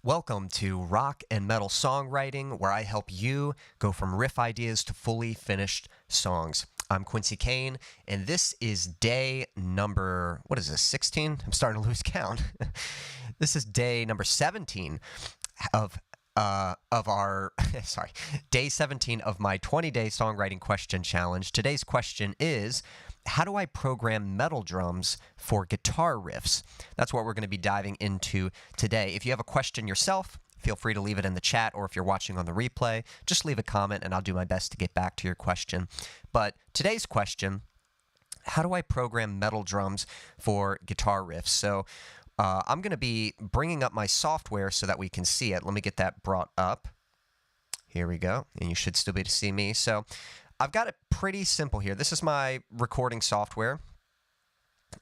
Welcome to Rock and Metal Songwriting, where I help you go from riff ideas to fully finished songs. I'm Quincy Kane, and this is day number, 16? I'm starting to lose count. This is day number 17 of our, day 17 of my 20-day songwriting question challenge. Today's question is, how do I program metal drums for guitar riffs? That's what we're going to be diving into today. If you have a question yourself, feel free to leave it in the chat, or if you're watching on the replay, just leave a comment and I'll do my best to get back to your question. But today's question, how do I program metal drums for guitar riffs? So I'm going to be bringing up my software so that we can see it. Let me get that brought up. Here we go. And you should still be able to see me. So I've got it pretty simple here. This is my recording software.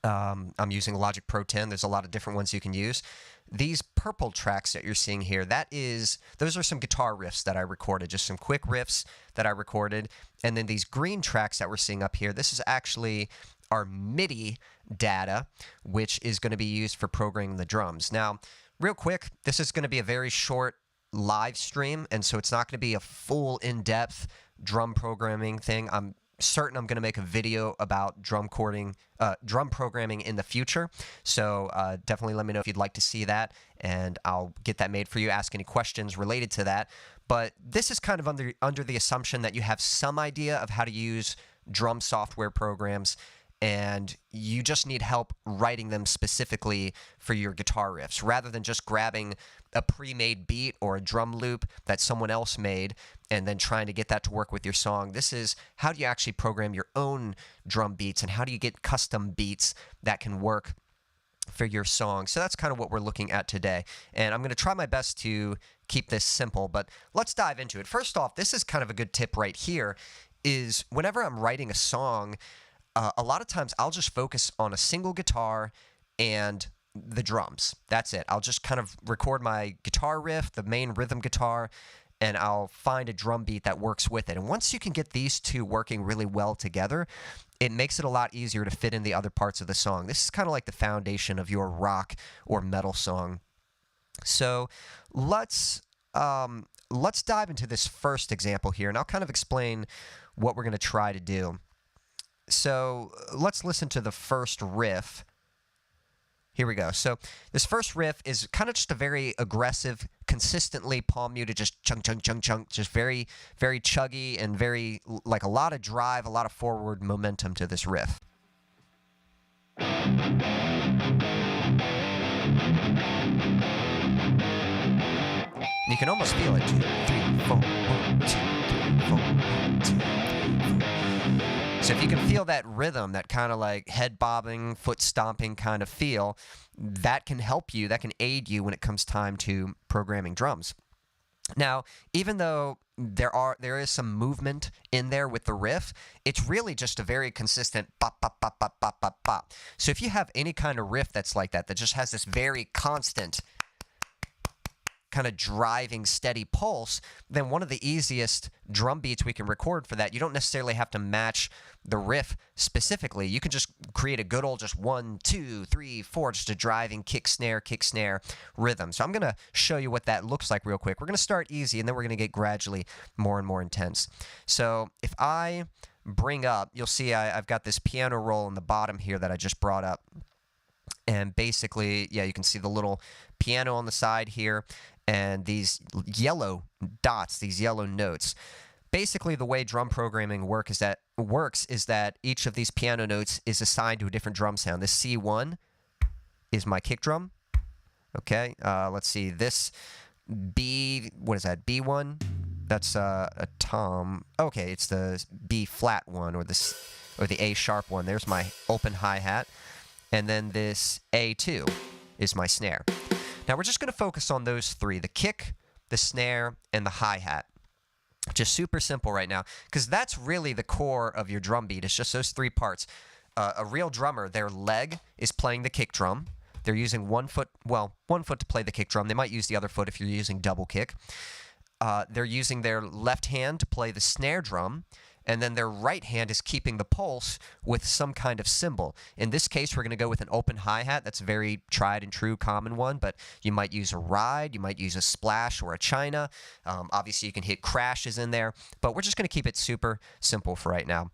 I'm using Logic Pro 10. There's a lot of different ones you can use. These purple tracks that you're seeing here, those are some guitar riffs that I recorded, just some quick riffs that I recorded. And then these green tracks that we're seeing up here, this is actually our MIDI data, which is going to be used for programming the drums. Now, real quick, this is going to be a very short live stream, and so it's not going to be a full in-depth drum programming thing. I'm certain I'm going to make a video about drum programming in the future. So definitely let me know if you'd like to see that, and I'll get that made for you. Ask any questions related to that. But this is kind of under the assumption that you have some idea of how to use drum software programs, and you just need help writing them specifically for your guitar riffs, rather than just grabbing a pre-made beat or a drum loop that someone else made and then trying to get that to work with your song. This is how do you actually program your own drum beats, and how do you get custom beats that can work for your song. So that's kind of what we're looking at today. And I'm going to try my best to keep this simple, but let's dive into it. First off, this is kind of a good tip right here, is whenever I'm writing a song, a lot of times I'll just focus on a single guitar and the drums. That's it. I'll just kind of record my guitar riff, the main rhythm guitar, and I'll find a drum beat that works with it. And once you can get these two working really well together, it makes it a lot easier to fit in the other parts of the song. This is kind of like the foundation of your rock or metal song. So let's dive into this first example here, and I'll kind of explain what we're going to try to do. So let's listen to the first riff. Here we go. So this first riff is kind of just a very aggressive, consistently palm muted, just chunk, chunk, chunk, chunk, just very, very chuggy and very, like a lot of drive, a lot of forward momentum to this riff. You can almost feel it. 2, 3, 4, 1, 2, 3, 4, 1, 2, 3, 4. So if you can feel that rhythm, that kind of like head bobbing, foot stomping kind of feel, that can help you, that can aid you when it comes time to programming drums. Now, even though there is some movement in there with the riff, it's really just a very consistent bop, bop, bop, bop, bop, bop, bop. So if you have any kind of riff that's like that just has this very constant kind of driving steady pulse, then one of the easiest drum beats we can record for that, you don't necessarily have to match the riff specifically. You can just create a good old just 1, 2, 3, 4, just a driving kick snare rhythm. So I'm going to show you what that looks like real quick. We're going to start easy, and then we're going to get gradually more and more intense. So if I bring up, you'll see I've got this piano roll in the bottom here that I just brought up. And basically, yeah, you can see the little piano on the side here, and these yellow dots, these yellow notes. Basically, the way drum programming works is that each of these piano notes is assigned to a different drum sound. This C1 is my kick drum. Okay, let's see. This what is that? B1? That's a tom. Okay, it's the B flat one, or the A sharp one. There's my open hi-hat. And then this A2 is my snare. Now we're just going to focus on those three, the kick, the snare, and the hi-hat. Just super simple right now, because that's really the core of your drum beat. It's just those three parts. A real drummer, their leg is playing the kick drum. They're using one foot to play the kick drum. They might use the other foot if you're using double kick. They're using their left hand to play the snare drum, and then their right hand is keeping the pulse with some kind of cymbal. In this case, we're going to go with an open hi-hat. That's a very tried and true common one, but you might use a ride, you might use a splash or a china. Obviously, you can hit crashes in there, but we're just going to keep it super simple for right now.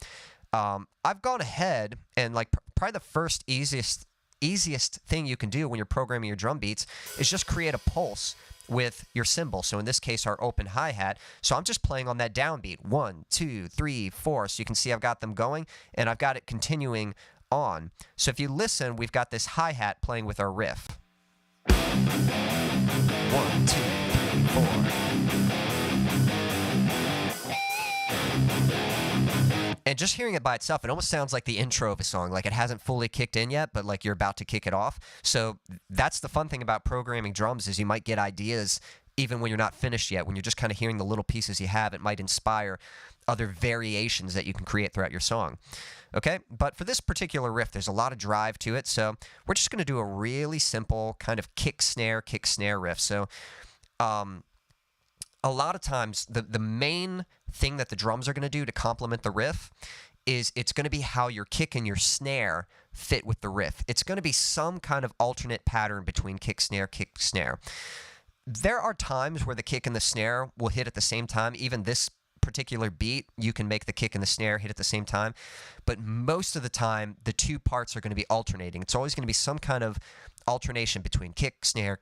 I've gone ahead and like probably the first easiest thing you can do when you're programming your drum beats is just create a pulse with your cymbal. So in this case, our open hi-hat. So I'm just playing on that downbeat. 1, 2, 3, 4. So you can see I've got them going, and I've got it continuing on. So if you listen, we've got this hi-hat playing with our riff. 1, 2, 3, 4. And just hearing it by itself, it almost sounds like the intro of a song, like it hasn't fully kicked in yet, but like you're about to kick it off. So that's the fun thing about programming drums, is you might get ideas even when you're not finished yet. When you're just kind of hearing the little pieces you have, it might inspire other variations that you can create throughout your song. Okay, but for this particular riff, there's a lot of drive to it, so we're just going to do a really simple kind of kick snare riff. So a lot of times, the main thing that the drums are going to do to complement the riff is it's going to be how your kick and your snare fit with the riff. It's going to be some kind of alternate pattern between kick, snare, kick, snare. There are times where the kick and the snare will hit at the same time. Even this particular beat, you can make the kick and the snare hit at the same time. But most of the time, the two parts are going to be alternating. It's always going to be some kind of alternation between kick, snare,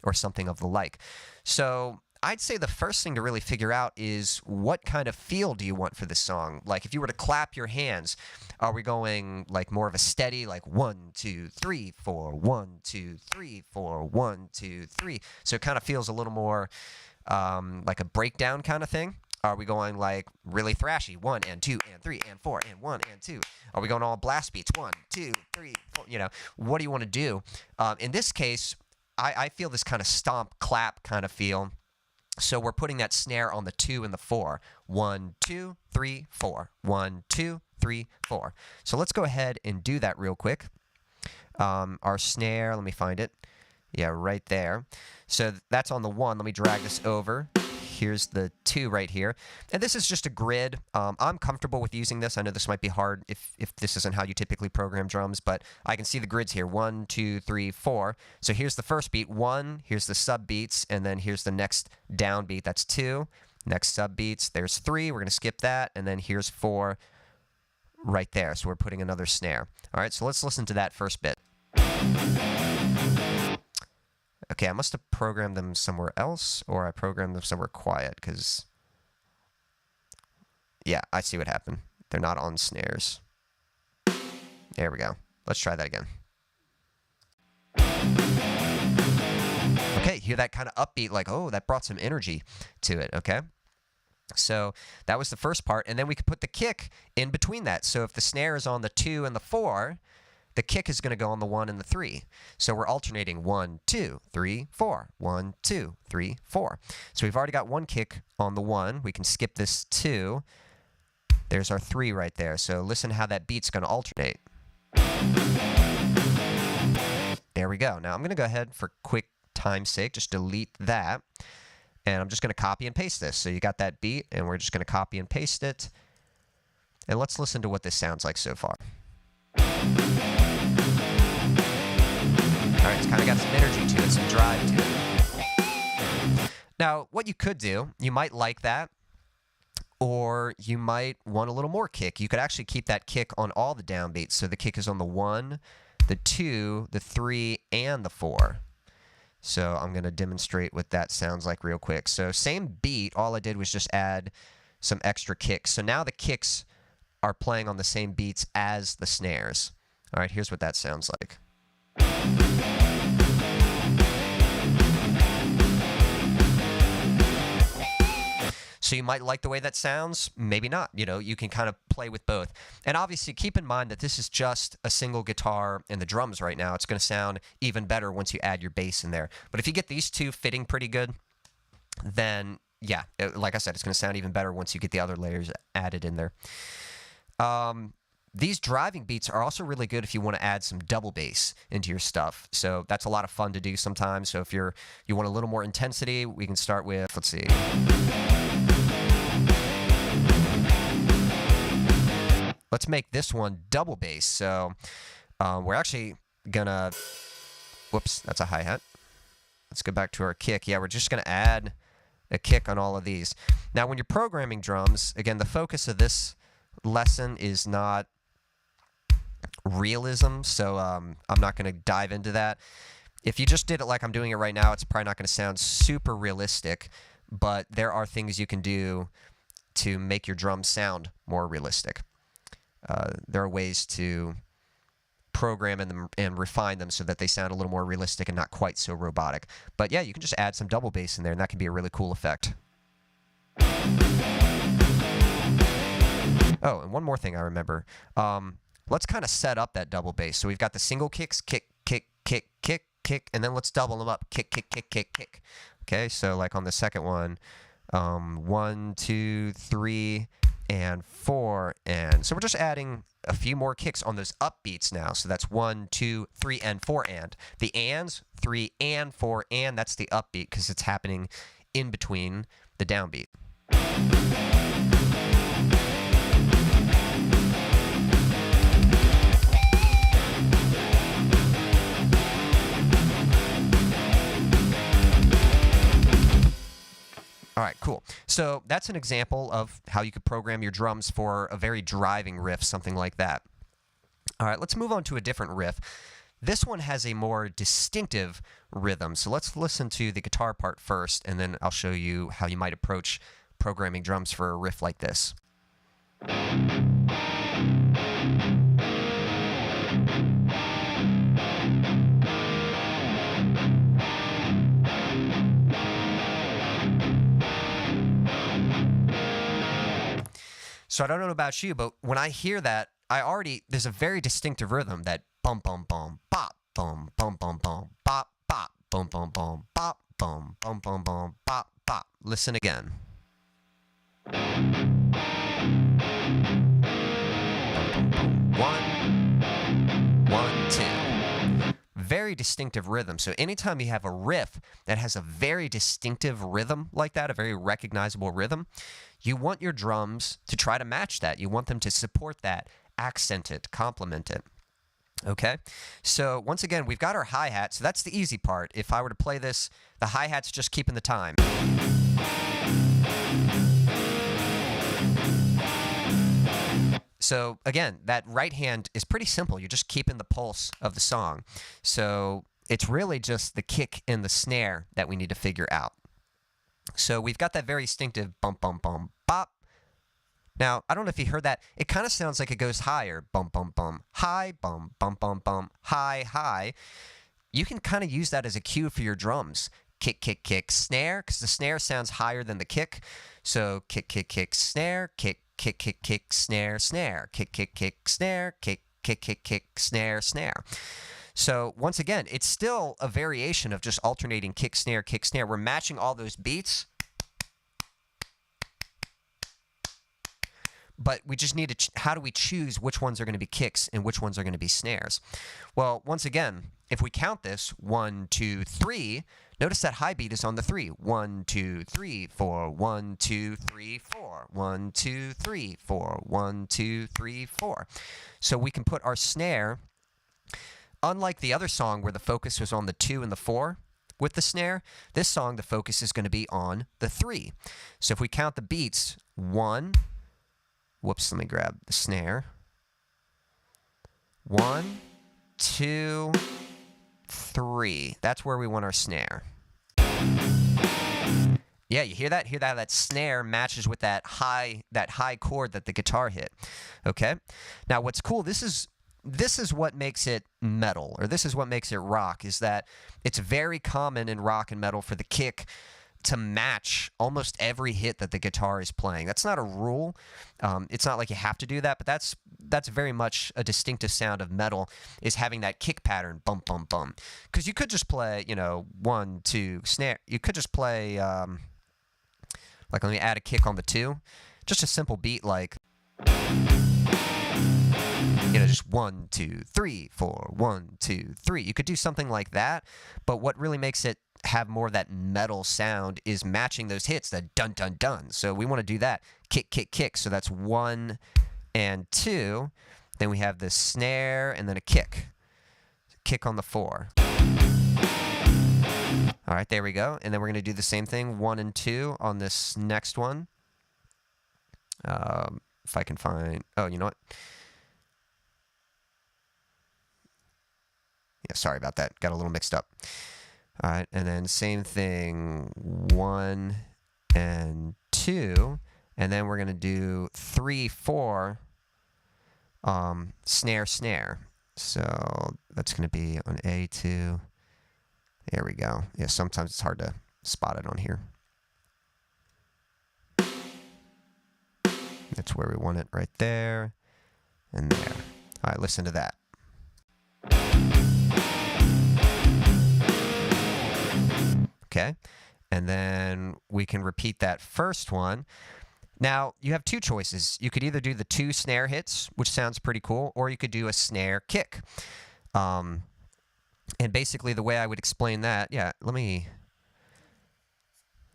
or something of the like. So I'd say the first thing to really figure out is what kind of feel do you want for this song? Like if you were to clap your hands, are we going like more of a steady, like 1, 2, 3, 4, 1, 2, 3, 4, 1, 2, 3. So it kind of feels a little more like a breakdown kind of thing. Are we going like really thrashy? 1 and 2 and 3 and 4 and 1 and 2. Are we going all blast beats? 1, 2, 3, 4. You know, what do you want to do? In this case, I feel this kind of stomp clap kind of feel. So we're putting that snare on the 2 and the 4. 1, 2, 3, 4. 1, 2, 3, 4. So let's go ahead and do that real quick. Our snare, let me find it. Yeah, right there. So that's on the 1. Let me drag this over. Here's the 2 right here. And this is just a grid. I'm comfortable with using this. I know this might be hard if this isn't how you typically program drums, but I can see the grids here. 1, 2, 3, 4. So here's the first beat, 1. Here's the sub beats, and then here's the next down beat. That's 2. Next sub beats, there's 3. We're going to skip that, and then here's 4 right there. So we're putting another snare. All right, so let's listen to that first bit. Okay, I must have programmed them somewhere else, or I programmed them somewhere quiet, because, yeah, I see what happened. They're not on snares. There we go. Let's try that again. Okay, hear that kind of upbeat, like, oh, that brought some energy to it, okay? So that was the first part, and then we could put the kick in between that. So if the snare is on the 2 and the 4, the kick is going to go on the 1 and the 3. So we're alternating 1, 2, 3, 4. 1, 2, 3, 4. So we've already got one kick on the 1. We can skip this 2. There's our 3 right there. So listen how that beat's going to alternate. There we go. Now I'm going to go ahead, for quick time's sake, just delete that. And I'm just going to copy and paste this. So you got that beat, and we're just going to copy and paste it. And let's listen to what this sounds like so far. Alright, it's kind of got some energy to it, some drive to it. Now, what you could do, you might like that, or you might want a little more kick. You could actually keep that kick on all the downbeats. So the kick is on the 1, the 2, the 3, and the 4. So I'm going to demonstrate what that sounds like real quick. So same beat, all I did was just add some extra kicks. So now the kicks are playing on the same beats as the snares. All right, here's what that sounds like. So you might like the way that sounds, maybe not. You know, you can kind of play with both. And obviously, keep in mind that this is just a single guitar and the drums right now. It's going to sound even better once you add your bass in there. But if you get these two fitting pretty good, then, yeah, like I said, it's going to sound even better once you get the other layers added in there. These driving beats are also really good if you want to add some double bass into your stuff. So that's a lot of fun to do sometimes. So if you want a little more intensity, we can start with, let's see. let's make this one double bass. So we're actually gonna, whoops, that's a hi-hat. Let's go back to our kick. Yeah, we're just gonna add a kick on all of these. Now, when you're programming drums, again, the focus of this lesson is not realism, so I'm not gonna dive into that. If you just did it like I'm doing it right now, it's probably not gonna sound super realistic, but there are things you can do to make your drums sound more realistic. There are ways to program them and refine them so that they sound a little more realistic and not quite so robotic. But yeah, you can just add some double bass in there, and that can be a really cool effect. Oh, and one more thing I remember. Let's kind of set up that double bass. So we've got the single kicks, kick, kick, kick, kick, kick, and then let's double them up, kick, kick, kick, kick, kick. Okay, so like on the second one, 1, 2, 3, and 4, and so we're just adding a few more kicks on those upbeats now. So that's 1, 2, 3, and 4, and the ands, 3 and 4, and that's the upbeat because it's happening in between the downbeat. All right, cool. So that's an example of how you could program your drums for a very driving riff, something like that. All right, let's move on to a different riff. This one has a more distinctive rhythm. So let's listen to the guitar part first, and then I'll show you how you might approach programming drums for a riff like this. So I don't know about you, but when I hear that, there's a very distinctive rhythm, that bum bum bum bop bum bum bum bum bop bop bum bum bum bop bum bum bum bum bop bop. Listen again. Bum, bum, bum. 1, 1, 2. Very distinctive rhythm. So anytime you have a riff that has a very distinctive rhythm like that, a very recognizable rhythm, you want your drums to try to match that. You want them to support that, accent it, complement it. Okay? So once again, we've got our hi-hat, so that's the easy part. If I were to play this, the hi-hat's just keeping the time. So again, that right hand is pretty simple. You're just keeping the pulse of the song. So it's really just the kick and the snare that we need to figure out. So we've got that very distinctive bump, bump, bump, bop. Now, I don't know if you heard that. It kind of sounds like it goes higher. Bump, bump, bump, high, bump, bump, bump, bump, high, high. You can kind of use that as a cue for your drums. Kick, kick, kick, snare, because the snare sounds higher than the kick. So kick, kick, kick, snare, kick, kick, kick, kick, snare, snare, kick, kick, kick, snare, kick, kick, kick, kick, snare, snare. So once again, it's still a variation of just alternating kick, snare, kick, snare. We're matching all those beats, but we just need to, how do we choose which ones are going to be kicks and which ones are going to be snares? Well, once again, if we count this, 1, 2, 3, notice that high beat is on the 3. 1, 2, 3, 4, 1, 2, 3, 4, 1, 2, 3, 4, 1, 2, 3, 4. So we can put our snare, unlike the other song where the focus was on the 2 and the 4 with the snare, this song the focus is going to be on the 3. So if we count the beats, 1, whoops, let me grab the snare. 1, 2, 3. That's where we want our snare. Yeah, you hear that? Hear that? That snare matches with that high chord that the guitar hit. Okay? Now what's cool, this is what makes it metal, or this is what makes it rock, is that it's very common in rock and metal for the kick to match almost every hit that the guitar is playing. That's not a rule. It's not like you have to do that, but that's very much a distinctive sound of metal, is having that kick pattern, bum, bum, bum. Because you could just play, 1, 2, snare. You could just play, like, let me add a kick on the 2. Just a simple beat like, just 1, 2, 3, 4, 1, 2, 3. You could do something like that, but what really makes it have more of that metal sound is matching those hits, that dun, dun, dun. So we want to do that. Kick, kick, kick. So that's 1, and 2. Then we have this snare and then a kick. Kick on the 4. All right, there we go. And then we're going to do the same thing, 1 and 2 on this next one. If I can find... Oh, you know what? Yeah, sorry about that. Got a little mixed up. All right, and then same thing, 1 and 2. And then we're going to do 3, 4, snare, snare. So that's going to be on A2. There we go. Yeah, sometimes it's hard to spot it on here. That's where we want it, right there and there. All right, listen to that. Okay, and then we can repeat that first one. Now, you have 2 choices. You could either do the 2 snare hits, which sounds pretty cool, or you could do a snare kick. And basically the way I would explain that, yeah, let me...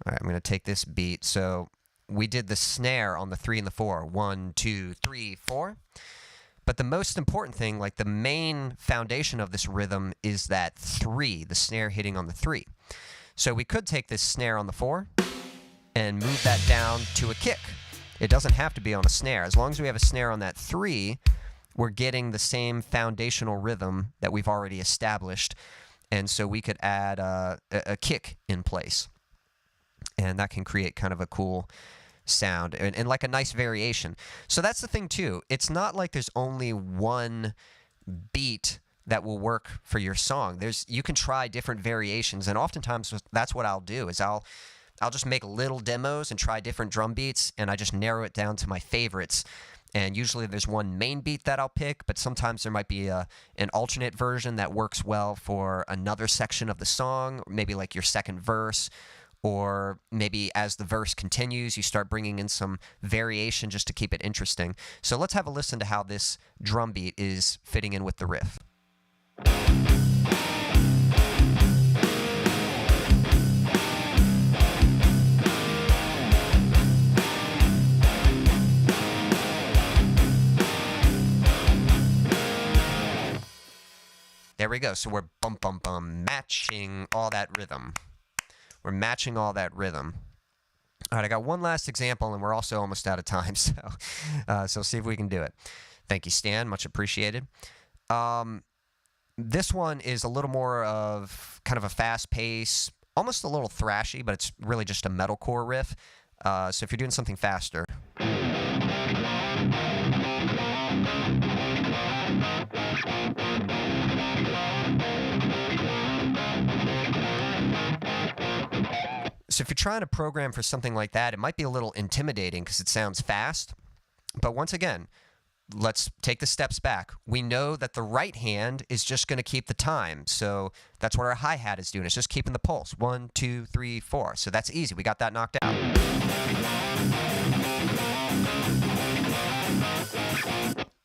All right, I'm going to take this beat. So we did the snare on the 3 and the 4. 1, 2, 3, 4. But the most important thing, like the main foundation of this rhythm, is that 3, the snare hitting on the 3. So we could take this snare on the 4 and move that down to a kick. It doesn't have to be on a snare. As long as we have a snare on that 3, we're getting the same foundational rhythm that we've already established. And so we could add a kick in place. And that can create kind of a cool sound and like a nice variation. So that's the thing too. It's not like there's only one beat that will work for your song. You can try different variations, and oftentimes that's what I'll do is I'll just make little demos and try different drum beats, and I just narrow it down to my favorites. And usually there's one main beat that I'll pick, but sometimes there might be an alternate version that works well for another section of the song, maybe like your second verse, or maybe as the verse continues, you start bringing in some variation just to keep it interesting. So let's have a listen to how this drum beat is fitting in with the riff. There we go. So we're bum bum bum matching all that rhythm. We're matching all that rhythm. All right, I got one last example, and we're also almost out of time. So see if we can do it. Thank you, Stan. Much appreciated. This one is a little more of kind of a fast pace, almost a little thrashy, but it's really just a metalcore riff. So if you're doing something faster. So if you're trying to program for something like that, it might be a little intimidating because it sounds fast. But once again, let's take the steps back. We know that the right hand is just going to keep the time. So that's what our hi-hat is doing. It's just keeping the pulse. 1, 2, 3, 4. So that's easy. We got that knocked out.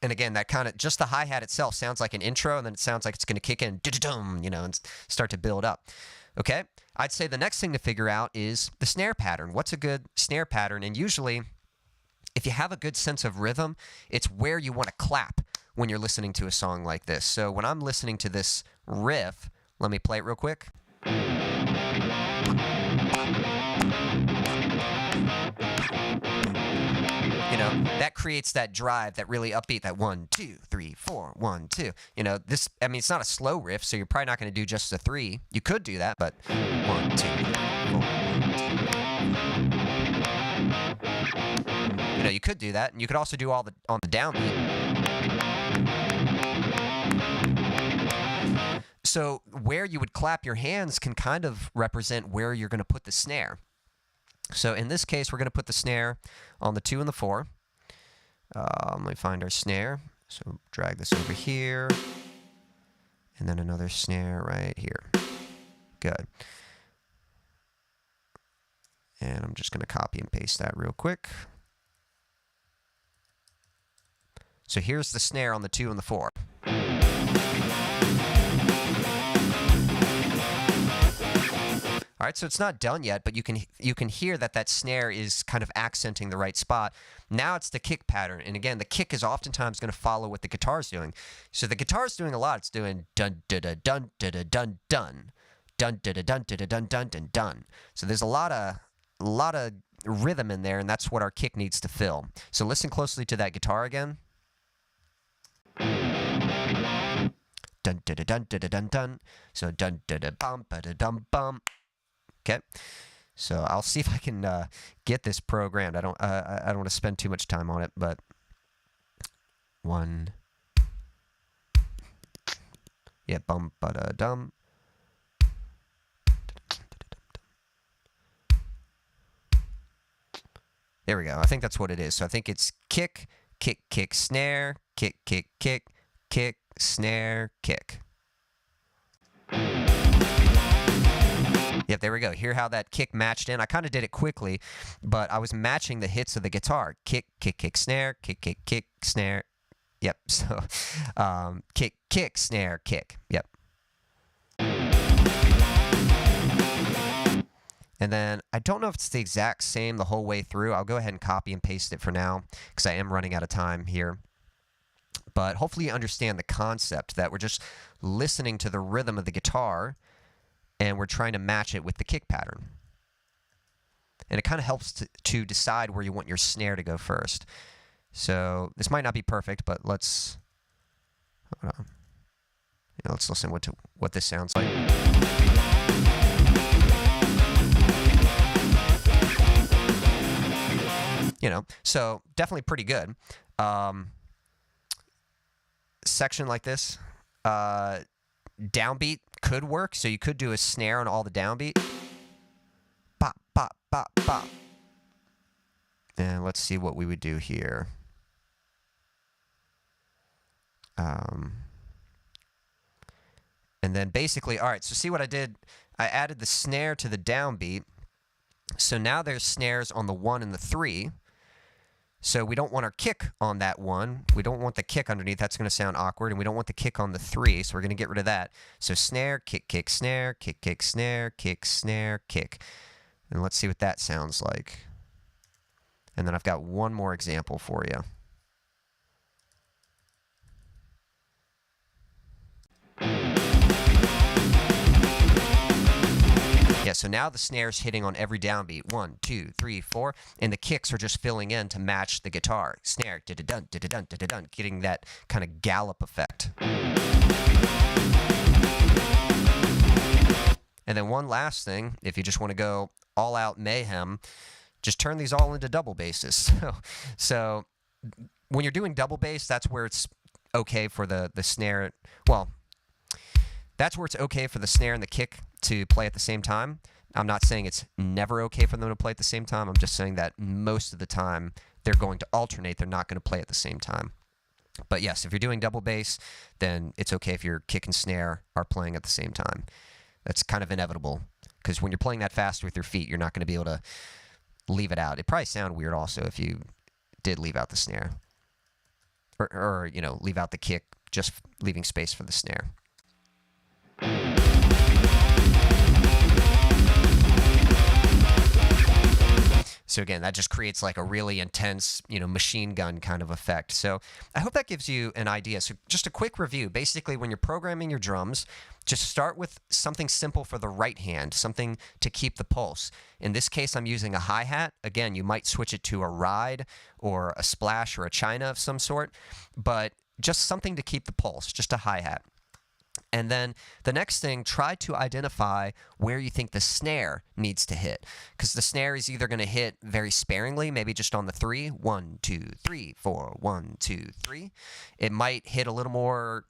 And again, that kind of, just the hi-hat itself sounds like an intro, and then it sounds like it's going to kick in, you know, and start to build up. Okay? I'd say the next thing to figure out is the snare pattern. What's a good snare pattern? And usually, if you have a good sense of rhythm, it's where you want to clap when you're listening to a song like this. So when I'm listening to this riff, let me play it real quick. You know, that creates that drive, that really upbeat, that 1, 2, 3, 4, 1, 2. You know, this, I mean, it's not a slow riff, so you're probably not going to do just a 3. You could do that, but 1, 2, 3, 4. You know, you could do that, and you could also do all the on the downbeat. So where you would clap your hands can kind of represent where you're going to put the snare. So in this case, we're going to put the snare on the 2 and the 4. Let me find our snare. So drag this over here. And then another snare right here. Good. And I'm just going to copy and paste that real quick. So here's the snare on the 2 and the 4. All right, so it's not done yet, but you can hear that snare is kind of accenting the right spot. Now it's the kick pattern, and again, the kick is oftentimes going to follow what the guitar is doing. So the guitar is doing a lot. It's doing dun da da dun da da dun dun dun da da dun da da dun dun dun dun. So there's a lot of rhythm in there, and that's what our kick needs to fill. So listen closely to that guitar again. Dun da da dun da da dun dun. So dun da da bum ba da dum bum. Okay, so I'll see if I can get this programmed. I don't want to spend too much time on it, but one, yeah, bum ba da dum. There we go. I think that's what it is. So I think it's kick, kick, kick, snare, kick, kick, kick, kick, snare, kick. Yep, there we go. Hear how that kick matched in? I kind of did it quickly, but I was matching the hits of the guitar. Kick, kick, kick, snare, kick, kick, kick, snare. Yep, so kick, kick, snare, kick. Yep. And then I don't know if it's the exact same the whole way through. I'll go ahead and copy and paste it for now because I am running out of time here. But hopefully you understand the concept that we're just listening to the rhythm of the guitar and we're trying to match it with the kick pattern. And it kind of helps to decide where you want your snare to go first. So this might not be perfect, but let's let's listen to what this sounds like. So definitely pretty good. Section like this, downbeat could work, so you could do a snare on all the downbeat. Bop, bop, bop, bop. And let's see what we would do here. And then basically, all right, so see what I did? I added the snare to the downbeat. So now there's snares on the 1 and the 3. So we don't want our kick on that 1. We don't want the kick underneath. That's going to sound awkward. And we don't want the kick on the 3. So we're going to get rid of that. So snare, kick, kick, snare, kick, kick, snare, kick, snare, kick. And let's see what that sounds like. And then I've got one more example for you. Yeah, so now the snare's hitting on every downbeat. 1, 2, 3, 4. And the kicks are just filling in to match the guitar. Snare, da-da-dun, da-da-dun, da-da-dun, getting that kind of gallop effect. And then one last thing, if you just want to go all out mayhem, just turn these all into double basses. So when you're doing double bass, that's where it's okay for the snare. Well, that's where it's okay for the snare and the kick to play at the same time. I'm not saying it's never okay for them to play at the same time. I'm just saying that most of the time they're going to alternate. They're not going to play at the same time. But yes, if you're doing double bass, then it's okay if your kick and snare are playing at the same time. That's kind of inevitable because when you're playing that fast with your feet, you're not going to be able to leave it out. It'd probably sound weird also if you did leave out the snare or leave out the kick, just leaving space for the snare. So again, that just creates like a really intense, machine gun kind of effect. So I hope that gives you an idea. So just a quick review. Basically, when you're programming your drums, just start with something simple for the right hand, something to keep the pulse. In this case, I'm using a hi-hat. Again, you might switch it to a ride or a splash or a china of some sort, but just something to keep the pulse, just a hi-hat. And then the next thing, try to identify where you think the snare needs to hit. Because the snare is either going to hit very sparingly, maybe just on the 3. 1, 2, 3, 4, 1, 2, 3. It might hit a little more,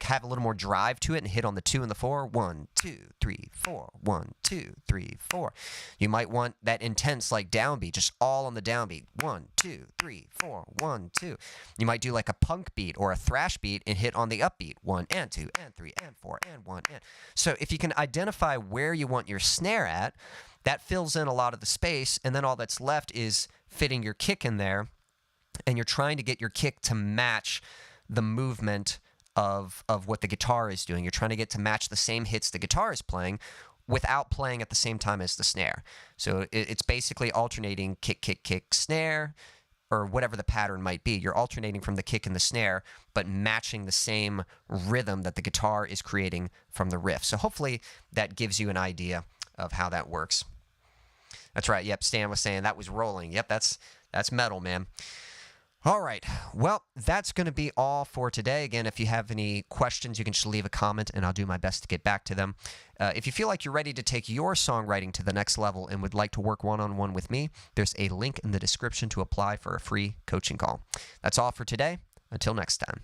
have a little more drive to it and hit on the 2 and the 4. 1, 2, 3, 4. 1, 2, 3, 4. You might want that intense downbeat, just all on the downbeat. 1, 2, 3, 4. 1, 2. You might do like a punk beat or a thrash beat and hit on the upbeat. 1 and 2 and 3 and 4 and 1 and. So if you can identify where you want your snare at, that fills in a lot of the space, and then all that's left is fitting your kick in there, and you're trying to get your kick to match the movement of what the guitar is doing. You're trying to get to match the same hits the guitar is playing, without playing at the same time as the snare. So it's basically alternating kick, kick, kick, snare, or whatever the pattern might be. You're alternating from the kick and the snare, but matching the same rhythm that the guitar is creating from the riff. So hopefully that gives you an idea of how that works. That's right. Yep, Stan was saying that was rolling. Yep, that's metal, man. All right. Well, that's going to be all for today. Again, if you have any questions, you can just leave a comment, and I'll do my best to get back to them. If you feel like you're ready to take your songwriting to the next level and would like to work one-on-one with me, there's a link in the description to apply for a free coaching call. That's all for today. Until next time.